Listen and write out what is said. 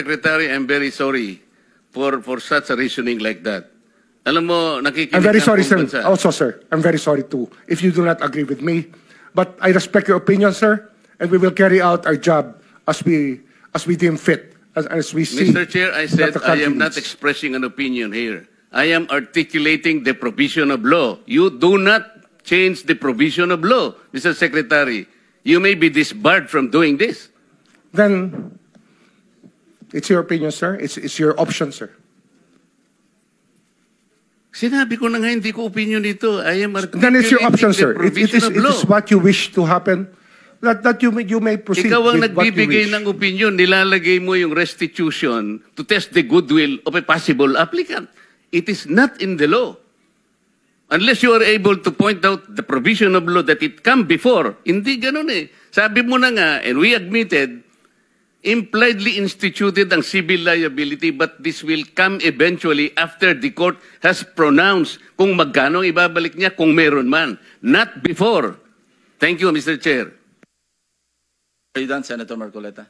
Secretary, I'm very sorry for such a reasoning like that. Alam mo, nakikinig I'm very ang sorry, sir. buong bansa. Also, sir, I'm very sorry too if you do not agree with me. But I respect your opinion, sir, and we will carry out our job as we deem fit, as we see. Mr. Chair, I said that the I country am not needs. expressing an opinion here. I am articulating the provision of law. You do not change the provision of law, Mr. Secretary. You may be disbarred from doing this. Then it's your opinion, sir. It's your option, sir. Sinabi ko na nga, hindi ko opinion dito. I am articulating Then it's your option, the sir. It provision of law. is what you wish to happen. That you may proceed Ikaw ang with what you nagbibigay wish. ng opinion, nilalagay mo yung restitution to test the goodwill of a possible applicant. It is not in the law. Unless you are able to point out the provision of law that it come before. Hindi ganun eh. Sabi mo na nga, and we admitted, impliedly instituted ang civil liability, but this will come eventually after the court has pronounced kung magkano ibabalik niya kung meron man. Not before. Thank you, Mr. Chair. Are you done, Senator Marcoleta?